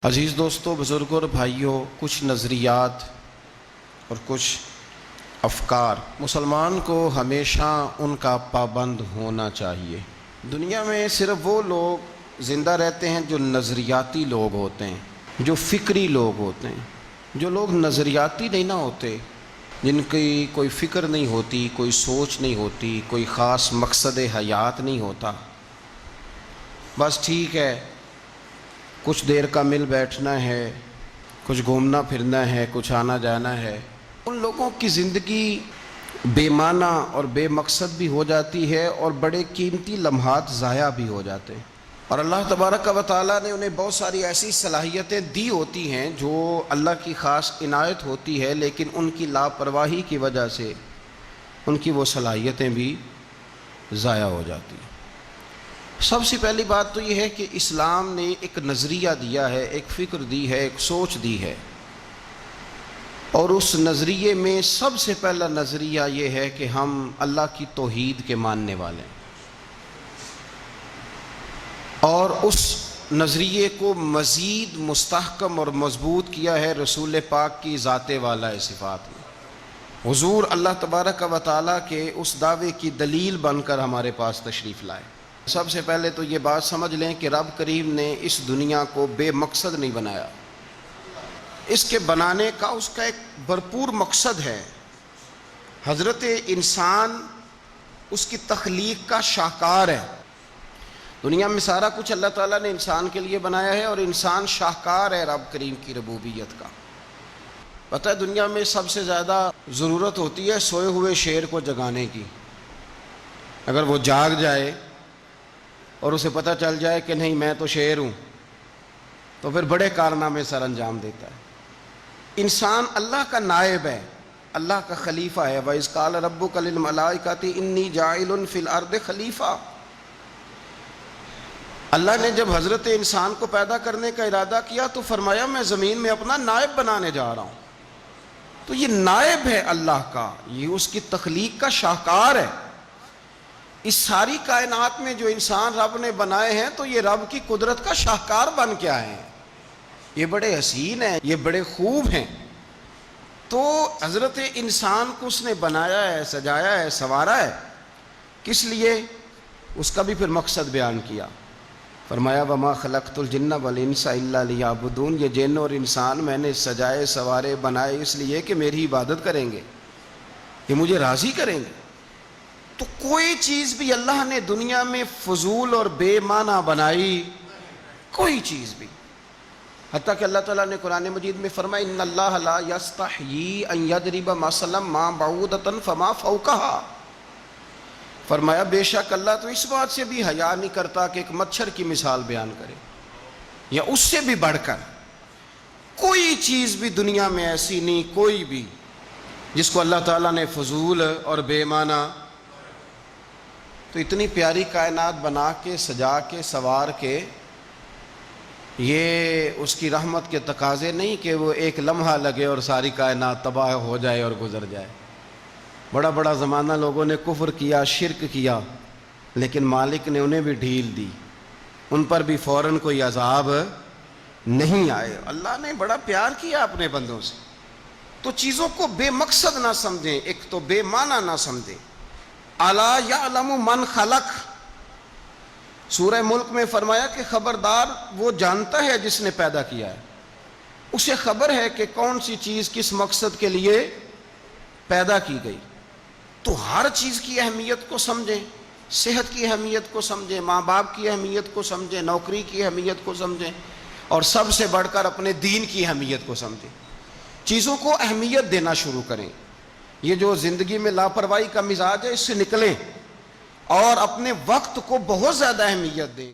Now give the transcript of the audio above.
عزیز دوستو، بزرگوں اور بھائیوں، کچھ نظریات اور کچھ افکار مسلمان کو ہمیشہ ان کا پابند ہونا چاہیے۔ دنیا میں صرف وہ لوگ زندہ رہتے ہیں جو نظریاتی لوگ ہوتے ہیں، جو فکری لوگ ہوتے ہیں۔ جو لوگ نظریاتی نہیں نہ ہوتے، جن کی کوئی فکر نہیں ہوتی، کوئی سوچ نہیں ہوتی، کوئی خاص مقصد حیات نہیں ہوتا، بس ٹھیک ہے کچھ دیر کا مل بیٹھنا ہے، کچھ گھومنا پھرنا ہے، کچھ آنا جانا ہے، ان لوگوں کی زندگی بے معنی اور بے مقصد بھی ہو جاتی ہے اور بڑے قیمتی لمحات ضائع بھی ہو جاتے ہیں۔ اور اللہ تبارک و تعالیٰ نے انہیں بہت ساری ایسی صلاحیتیں دی ہوتی ہیں جو اللہ کی خاص عنایت ہوتی ہے، لیکن ان کی لاپرواہی کی وجہ سے ان کی وہ صلاحیتیں بھی ضائع ہو جاتی ہیں۔ سب سے پہلی بات تو یہ ہے کہ اسلام نے ایک نظریہ دیا ہے، ایک فکر دی ہے، ایک سوچ دی ہے، اور اس نظریے میں سب سے پہلا نظریہ یہ ہے کہ ہم اللہ کی توحید کے ماننے والے ہیں، اور اس نظریے کو مزید مستحکم اور مضبوط کیا ہے رسول پاک کی ذات والا صفات میں۔ حضور اللہ تبارک و تعالیٰ کے اس دعوے کی دلیل بن کر ہمارے پاس تشریف لائے۔ سب سے پہلے تو یہ بات سمجھ لیں کہ رب کریم نے اس دنیا کو بے مقصد نہیں بنایا، اس کے بنانے کا اس کا ایک بھرپور مقصد ہے۔ حضرت انسان اس کی تخلیق کا شاہکار ہے۔ دنیا میں سارا کچھ اللہ تعالیٰ نے انسان کے لیے بنایا ہے، اور انسان شاہکار ہے رب کریم کی ربوبیت کا۔ پتہ ہے دنیا میں سب سے زیادہ ضرورت ہوتی ہے سوئے ہوئے شیر کو جگانے کی۔ اگر وہ جاگ جائے اور اسے پتہ چل جائے کہ نہیں میں تو شیر ہوں، تو پھر بڑے کارنامے سر انجام دیتا ہے۔ انسان اللہ کا نائب ہے، اللہ کا خلیفہ ہے۔ وَإِذْ قَالَ رَبُّكَ لِلْمَلَائِكَةِ إِنِّي جَاعِلٌ فِي الْأَرْضِ خلیفہ۔ اللہ نے جب حضرت انسان کو پیدا کرنے کا ارادہ کیا تو فرمایا میں زمین میں اپنا نائب بنانے جا رہا ہوں۔ تو یہ نائب ہے اللہ کا، یہ اس کی تخلیق کا شاہکار ہے۔ اس ساری کائنات میں جو انسان رب نے بنائے ہیں تو یہ رب کی قدرت کا شاہکار بن کے آئے ہیں، یہ بڑے حسین ہیں، یہ بڑے خوب ہیں۔ تو حضرت انسان کو اس نے بنایا ہے، سجایا ہے، سنوارا ہے، کس لیے؟ اس کا بھی پھر مقصد بیان کیا۔ فرمایا وَمَا خَلَقْتُ الْجِنَّ وَالْإِنسَ إِلَّا لِيَعْبُدُونَ، یہ جن اور انسان میں نے سجائے سنوارے بنائے اس لیے کہ میری عبادت کریں گے، یہ مجھے راضی کریں گے۔ تو کوئی چیز بھی اللہ نے دنیا میں فضول اور بے معنی بنائی، کوئی چیز بھی۔ حتیٰ کہ اللہ تعالیٰ نے قرآن مجید میں فرمایا ان اللہ لا یستحیی ان یضرب مثلا ما بعودۃ فما فوقہا، فرمایا بے شک اللہ تو اس بات سے بھی حیا نہیں کرتا کہ ایک مچھر کی مثال بیان کرے، یا اس سے بھی بڑھ کر کوئی چیز بھی دنیا میں ایسی نہیں، کوئی بھی جس کو اللہ تعالیٰ نے فضول اور بے معنی۔ تو اتنی پیاری کائنات بنا کے، سجا کے، سوار کے، یہ اس کی رحمت کے تقاضے نہیں کہ وہ ایک لمحہ لگے اور ساری کائنات تباہ ہو جائے اور گزر جائے۔ بڑا بڑا زمانہ لوگوں نے کفر کیا، شرک کیا، لیکن مالک نے انہیں بھی ڈھیل دی، ان پر بھی فوراً کوئی عذاب نہیں آئے۔ اللہ نے بڑا پیار کیا اپنے بندوں سے۔ تو چیزوں کو بے مقصد نہ سمجھیں، ایک تو بے معنی نہ سمجھیں۔ اَلَا يَعْلَمُ مَنْ خَلَقَ، سورہ ملک میں فرمایا کہ خبردار وہ جانتا ہے جس نے پیدا کیا ہے، اسے خبر ہے کہ کون سی چیز کس مقصد کے لیے پیدا کی گئی۔ تو ہر چیز کی اہمیت کو سمجھیں، صحت کی اہمیت کو سمجھیں، ماں باپ کی اہمیت کو سمجھیں، نوکری کی اہمیت کو سمجھیں، اور سب سے بڑھ کر اپنے دین کی اہمیت کو سمجھیں۔ چیزوں کو اہمیت دینا شروع کریں۔ یہ جو زندگی میں لاپرواہی کا مزاج ہے اس سے نکلیں اور اپنے وقت کو بہت زیادہ اہمیت دیں۔